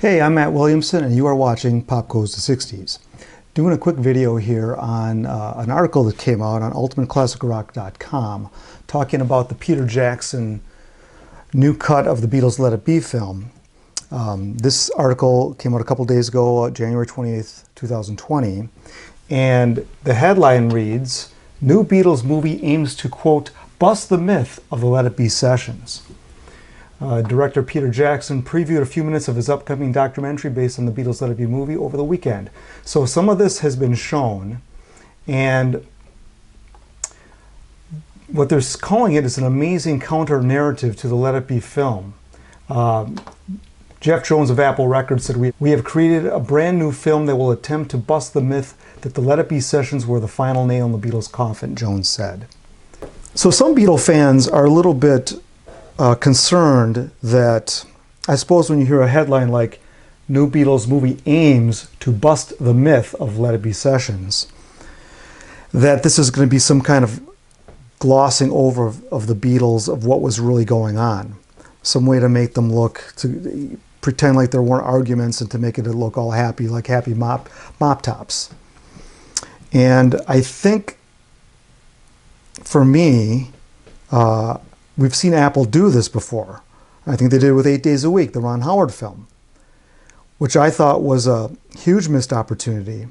Hey, I'm Matt Williamson, and you are watching Pop Goes the 60s. Doing a quick video here on an article that came out on ultimateclassicrock.com talking about the Peter Jackson new cut of the Beatles' Let It Be film. This article came out a couple days ago, January 28th, 2020, and the headline reads, "New Beatles movie aims to, quote, bust the myth of the Let It Be sessions." Director Peter Jackson previewed a few minutes of his upcoming documentary based on the Beatles' Let It Be movie over the weekend. So some of this has been shown, and what they're calling it is an amazing counter-narrative to the Let It Be film. Jeff Jones of Apple Records said, we have created a brand new film that will attempt to bust the myth that the Let It Be sessions were the final nail in the Beatles' coffin, Jones said. So some Beatle fans are a little bit concerned that, I suppose when you hear a headline like New Beatles movie aims to bust the myth of Let It Be sessions, that this is going to be some kind of glossing over of the Beatles, of what was really going on. Some way to make them look, to pretend like there weren't arguments and to make it look all happy, like happy mop tops. And I think, for me, we've seen Apple do this before. I think they did it with 8 Days a Week, the Ron Howard film, which I thought was a huge missed opportunity.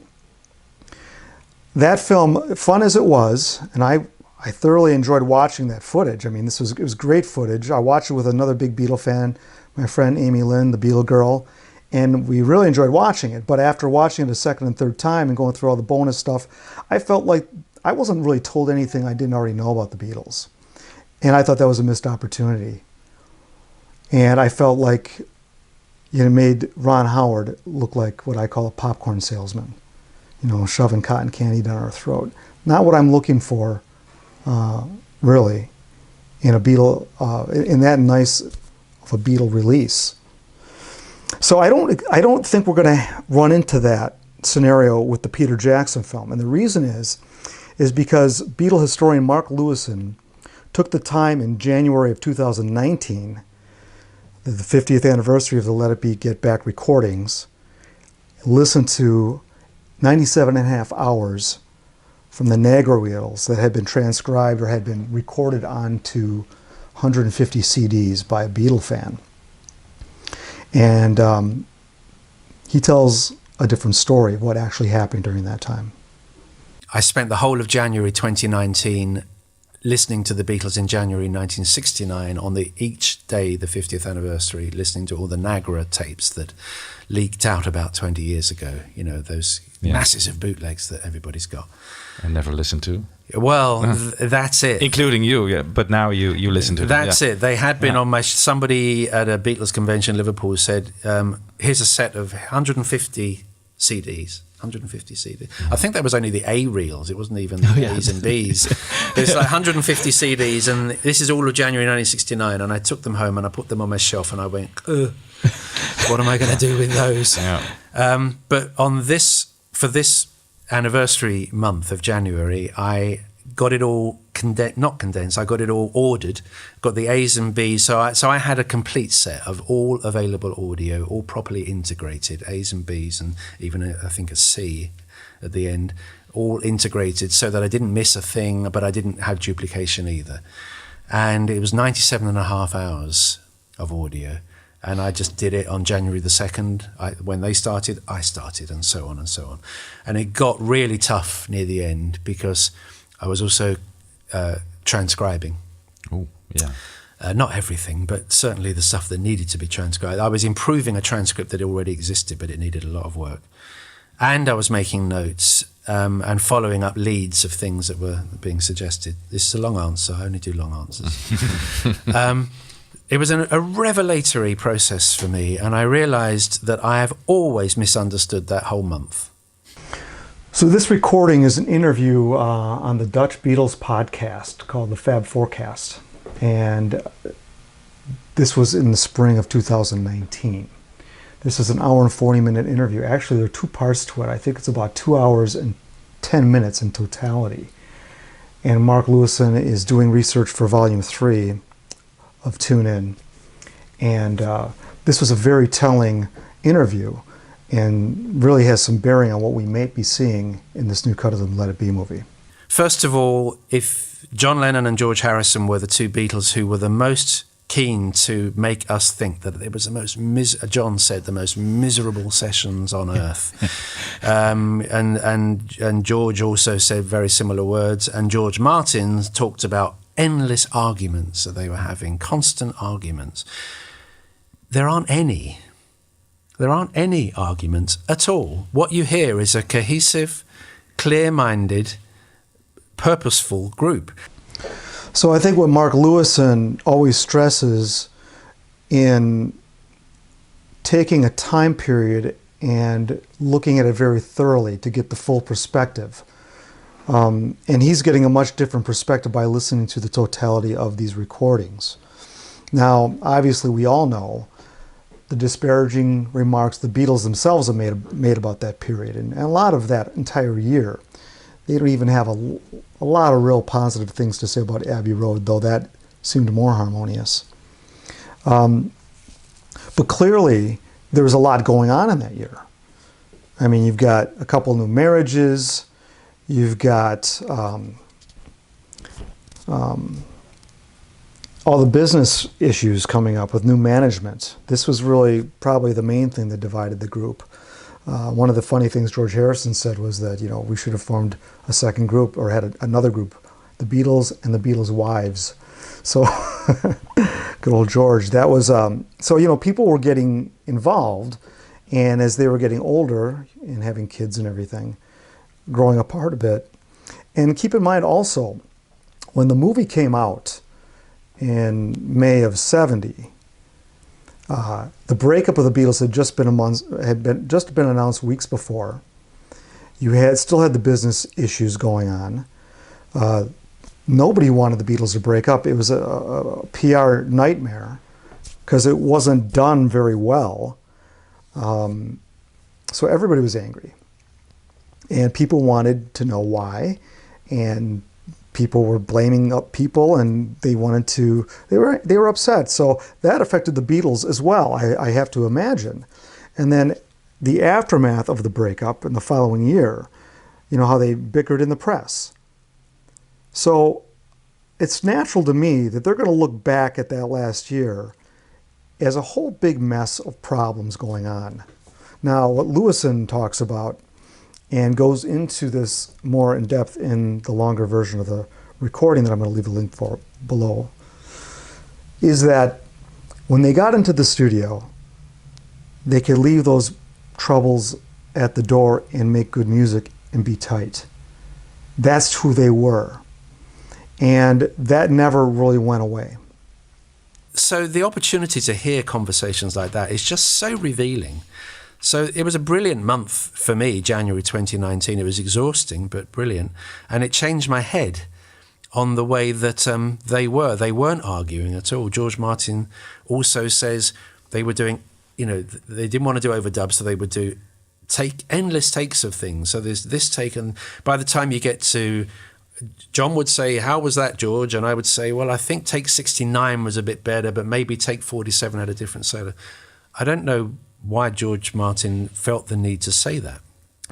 That film, fun as it was, and I thoroughly enjoyed watching that footage. I mean, it was great footage. I watched it with another big Beatle fan, my friend Amy Lynn, the Beatle girl, and we really enjoyed watching it. But after watching it a second and third time and going through all the bonus stuff, I felt like I wasn't really told anything I didn't already know about the Beatles. And I thought that was a missed opportunity. And I felt like it made Ron Howard look like what I call a popcorn salesman, shoving cotton candy down our throat. Not what I'm looking for, really, in a Beatle, in that nice of a Beatle release. So I don't think we're going to run into that scenario with the Peter Jackson film. And the reason is because Beatle historian Mark Lewisohn took the time in January of 2019, the 50th anniversary of the Let It Be Get Back recordings, listened to 97.5 hours from the Niagara reels that had been transcribed or had been recorded onto 150 CDs by a Beatle fan. And he tells a different story of what actually happened during that time. I spent the whole of January 2019 listening to the Beatles in January 1969 on each day, the 50th anniversary, listening to all the Niagara tapes that leaked out about 20 years ago, those masses of bootlegs that everybody's got. I never listened to. Well, that's it. Including you, yeah. But now you listen to them. That's it. They had been on somebody at a Beatles convention in Liverpool said, here's a set of 150 CDs. 150 CDs. I think that was only the A reels. It wasn't even the A's and B's. There's like 150 CDs, and this is all of January 1969. And I took them home and I put them on my shelf, and I went, what am I going to do with those? Yeah. But for this anniversary month of January, I got it all not condensed. I got it all ordered. Got the A's and B's. So I had a complete set of all available audio, all properly integrated, A's and B's, and even I think a C at the end, all integrated so that I didn't miss a thing, but I didn't have duplication either. And it was 97.5 hours of audio. And I just did it on January the 2nd. When they started, I started, and so on and so on. And it got really tough near the end because I was also transcribing. Oh, yeah. Not everything, but certainly the stuff that needed to be transcribed. I was improving a transcript that already existed, but it needed a lot of work. And I was making notes and following up leads of things that were being suggested. This is a long answer. I only do long answers. It was a revelatory process for me, and I realized that I have always misunderstood that whole month. So this recording is an interview on the Dutch Beatles podcast called the Fab Forecast, and this was in the spring of 2019. This is an hour and 40-minute interview. Actually, there are two parts to it. I think it's about 2 hours and 10 minutes in totality. And Mark Lewisohn is doing research for Volume 3 of Tune In. And this was a very telling interview, and really has some bearing on what we may be seeing in this new cut of the Let It Be movie. First of all, if John Lennon and George Harrison were the two Beatles who were the most keen to make us think that it was the most, John said, the most miserable sessions on earth. And George also said very similar words. And George Martin talked about endless arguments that they were having, constant arguments. There aren't any. There aren't any arguments at all. What you hear is a cohesive, clear-minded, purposeful group. So I think what Mark Lewisohn always stresses in taking a time period and looking at it very thoroughly to get the full perspective. And he's getting a much different perspective by listening to the totality of these recordings. Now, obviously, we all know the disparaging remarks the Beatles themselves have made about that period, and a lot of that entire year. They don't even have a lot of real positive things to say about Abbey Road, though that seemed more harmonious. But clearly, there was a lot going on in that year. I mean, you've got a couple new marriages, you've got all the business issues coming up with new management. This was really probably the main thing that divided the group. One of the funny things George Harrison said was that, we should have formed a second group or had another group, the Beatles and the Beatles' wives. So, good old George. That was, so, people were getting involved, and as they were getting older and having kids and everything, growing apart a bit. And keep in mind also, when the movie came out in May of '70, the breakup of the Beatles had just been announced weeks before. You still had the business issues going on. Nobody wanted the Beatles to break up. It was a PR nightmare because it wasn't done very well. So everybody was angry, and people wanted to know why, and people were blaming up people, and they were upset. So that affected the Beatles as well, I have to imagine. And then the aftermath of the breakup in the following year, how they bickered in the press. So it's natural to me that they're going to look back at that last year as a whole big mess of problems going on. Now, what Lewisohn talks about and goes into this more in depth in the longer version of the recording that I'm going to leave a link for below, is that when they got into the studio, they could leave those troubles at the door and make good music and be tight. That's who they were. And that never really went away. So the opportunity to hear conversations like that is just so revealing. So it was a brilliant month for me, January 2019. It was exhausting, but brilliant. And it changed my head on the way that they were. They weren't arguing at all. George Martin also says they were doing, they didn't want to do overdubs, so they would do endless takes of things. So there's this take, and by the time you get to, John would say, "How was that, George?" And I would say, "Well, I think take 69 was a bit better, but maybe take 47 had a different solo." I don't know why George Martin felt the need to say that,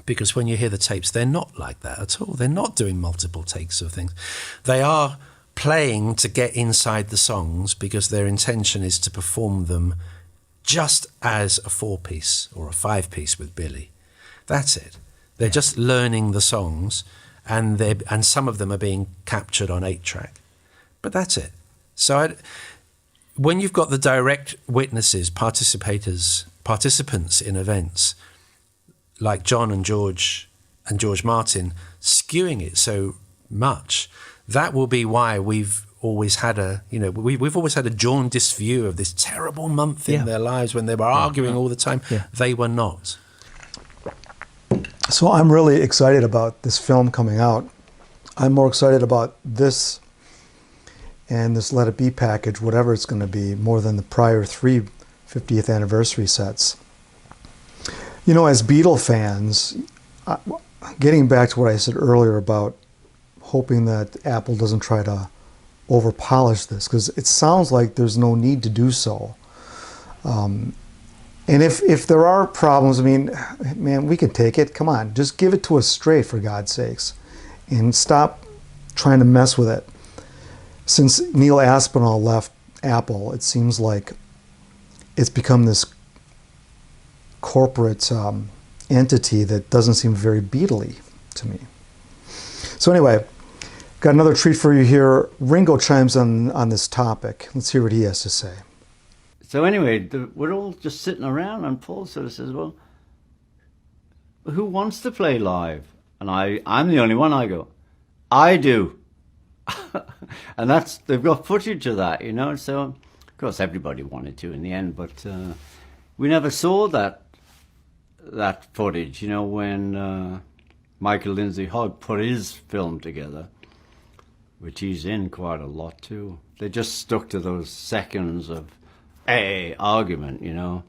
because when you hear the tapes, they're not like that at all. They're not doing multiple takes of things. They are playing to get inside the songs because their intention is to perform them just as a 4-piece or a 5-piece with Billy. That's it. They're just learning the songs, and some of them are being captured on 8-track. But that's it. So when you've got the direct witnesses, participants in events like John and George Martin skewing it so much, that will be why we've always had we've always had a jaundiced view of this terrible month in their lives when they were arguing all the time. Yeah. They were not. So I'm really excited about this film coming out. I'm more excited about this and this Let It Be package, whatever it's going to be, more than the prior 3 50th anniversary sets. As Beatle fans, getting back to what I said earlier about hoping that Apple doesn't try to over-polish this, because it sounds like there's no need to do so. And if there are problems, I mean, man, we can take it. Come on, just give it to us straight, for God's sakes, and stop trying to mess with it. Since Neil Aspinall left Apple, it seems like it's become this corporate entity that doesn't seem very Beatle-y to me. So anyway, got another treat for you here. Ringo chimes on this topic. Let's hear what he has to say. So anyway, we're all just sitting around, and Paul sort of says, well, who wants to play live? And I'm the only one. I go, I do. And they've got footage of that, you know. So, of course, everybody wanted to in the end, but we never saw that footage, you know, when Michael Lindsay-Hogg put his film together, which he's in quite a lot too. They just stuck to those seconds of argument, you know.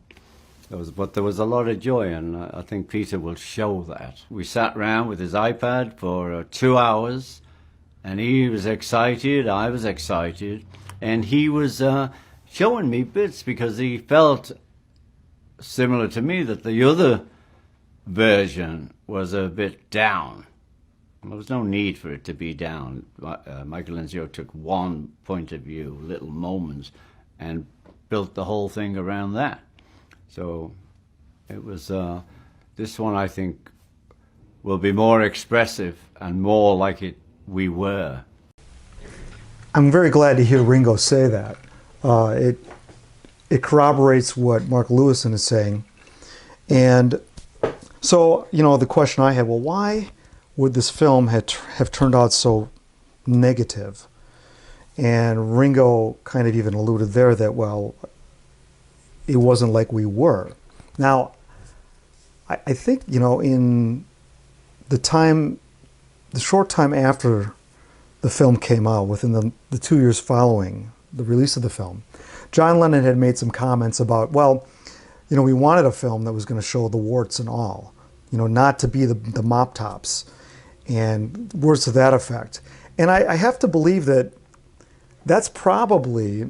But there was a lot of joy, and I think Peter will show that. We sat around with his iPad for 2 hours, and he was excited, I was excited, and he was showing me bits because he felt similar to me that the other version was a bit down. There was no need for it to be down. Michael Lindsay took one point of view, little moments, and built the whole thing around that. So it was, this one I think will be more expressive and more like we were. I'm very glad to hear Ringo say that. It corroborates what Mark Lewisohn is saying. And so, you know, the question I had, well, why would this film have turned out so negative? And Ringo kind of even alluded there that, well, it wasn't like we were. Now, I think, you know, in the short time after the film came out, within the 2 years following the release of the film, John Lennon had made some comments about, well, you know, we wanted a film that was going to show the warts and all, you know, not to be the mop tops, and words to that effect. And I have to believe that that's probably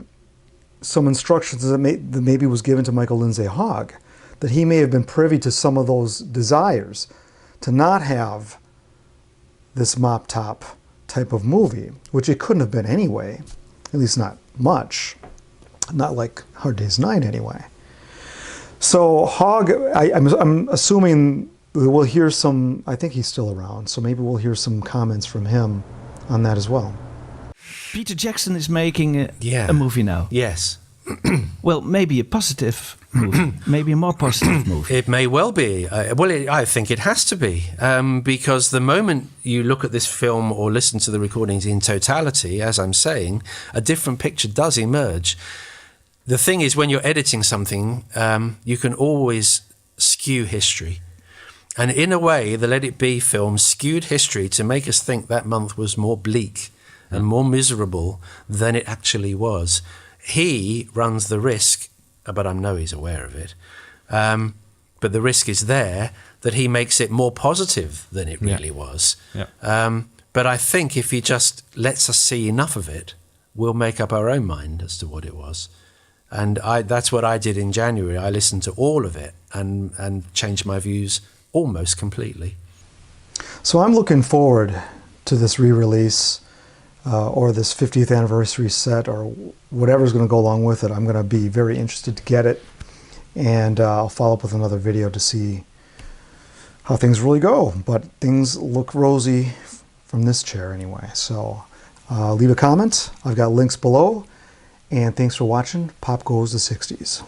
some instructions that maybe was given to Michael Lindsay-Hogg, that he may have been privy to some of those desires to not have this mop top type of movie, which it couldn't have been anyway, at least not much, not like Hard Day's Night anyway. So Hogg, I'm assuming we'll hear some, I think he's still around, so maybe we'll hear some comments from him on that as well. Peter Jackson is making a movie now. Yes. Well, maybe a positive movie, maybe a more positive movie. It may well be. I think it has to be, because the moment you look at this film or listen to the recordings in totality, as I'm saying, a different picture does emerge. The thing is, when you're editing something, you can always skew history. And in a way, the Let It Be film skewed history to make us think that month was more bleak and more miserable than it actually was. He runs the risk, but I know he's aware of it, but the risk is there that he makes it more positive than it really was. Yeah. But I think if he just lets us see enough of it, we'll make up our own mind as to what it was. And that's what I did in January. I listened to all of it and changed my views almost completely. So I'm looking forward to this re-release or this 50th anniversary set or whatever's going to go along with it. I'm going to be very interested to get it, and I'll follow up with another video to see how things really go. But things look rosy from this chair anyway. So leave a comment. I've got links below. And thanks for watching Pop Goes the 60s.